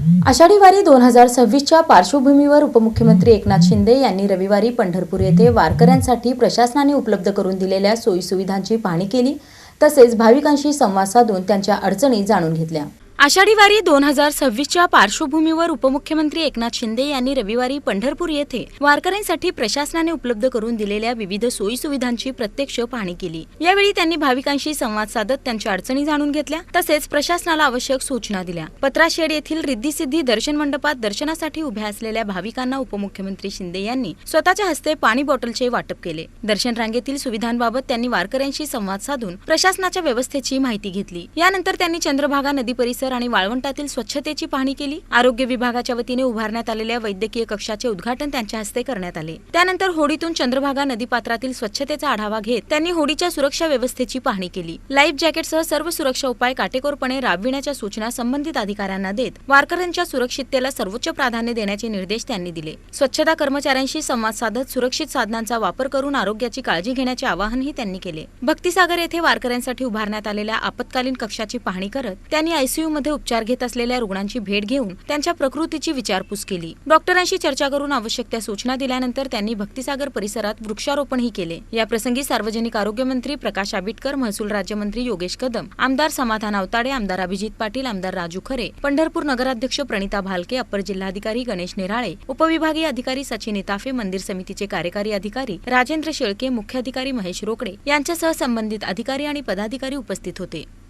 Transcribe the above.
आषाढी वारी 2026च्या पार्श्वभूमीवर उपमुख्यमंत्री एकनाथ शिंदे यांनी रविवारी पंढरपूर येथे वारकऱ्यांसाठी प्रशासनाने उपलब्ध करून दिलेल्या सोयीसुविधांची पाहणी केली, तसेच भाविकांशी संवाद साधून त्यांच्या अडचणी जाणून घेतल्या। आषाढी वारी 2026च्या पार्श्वभूमीवर उपमुख्यमंत्री एकनाथ शिंदे यांनी रविवारी पंढरपूर येथे वारकऱ्यांसाठी प्रशासनाने उपलब्ध करून दिलेल्या विविध सोयीसुविधांची प्रत्यक्ष पाहणी केली। यावेळी त्यांनी भाविकांशी संवाद साधत त्यांच्या अडचणी जाणून घेतल्या, तसेच प्रशासनाला आवश्यक सूचना दिल्या। पत्राशेड येथील रिद्धी-सिद्धी दर्शन मंडपात दर्शनासाठी उभ्या असलेल्या भाविकांना उपमुख्यमंत्री शिंदे यांनी स्वतःच्या हस्ते पाणी बॉटलचे वाटप केले। दर्शन रांगेतील सुविधांबाबत त्यांनी वारकऱ्यांशी संवाद साधून प्रशासनाच्या व्यवस्थेची माहिती घेतली। यानंतर त्यांनी चंद्रभागा नदी परिसर आणि वाळवंटातील स्वच्छतेची पाहणी केली। आरोग्य विभागाच्या वतीने उभारण्यात आलेल्या वैद्यकीय कक्षाचे उद्घाटन त्यांच्या हस्ते करण्यात आले। त्यानंतर होडीतून चंद्रभागा नदीपात्रातील स्वच्छतेचा आढावा घेत त्यांनी होडीच्या सुरक्षा व्यवस्थेची पाहणी केली। लाईफ जॅकेटसह सर्व सुरक्षा उपाय काटेकोरपणे राबविण्याच्या सूचना संबंधित अधिकाऱ्यांना देत वारकऱ्यांच्या सुरक्षिततेला सर्वोच्च प्राधान्य देण्याचे निर्देश त्यांनी दिले। स्वच्छता कर्मचाऱ्यांशी संवाद साधत सुरक्षित साधनांचा वापर करून आरोग्याची काळजी घेण्याचे आवाहनही त्यांनी केले। भक्तिसागर येथे वारकऱ्यांसाठी उभारण्यात आलेल्या आपत्कालीन कक्षाची पाहणी करत त्यांनी आयसीयू मध्ये उपचार घेत असलेल्या रुग्णांची भेट घेऊन त्यांच्या प्रकृतीची विचारपूस केली। डॉक्टरांशी चर्चा करून आवश्यक त्या सूचना दिल्यानंतर त्यांनी भक्तिसागर परिसरात वृक्षारोपणही केले। या प्रसंगी सार्वजनिक आरोग्य मंत्री प्रकाश आबिटकर, महसूल राज्यमंत्री योगेश कदम, आमदार समाधान आवताडे, आमदार अभिजित पाटील, आमदार राजू खरे, पंढरपूर नगराध्यक्ष प्रणिता भालके, अप्पर जिल्हाधिकारी गणेश निराळे, उपविभागीय अधिकारी सचिन इताफे, मंदिर समितीचे कार्यकारी अधिकारी राजेंद्र शेळके, मुख्याधिकारी महेश रोकडे यांच्यासह संबंधित अधिकारी आणि पदाधिकारी उपस्थित होते।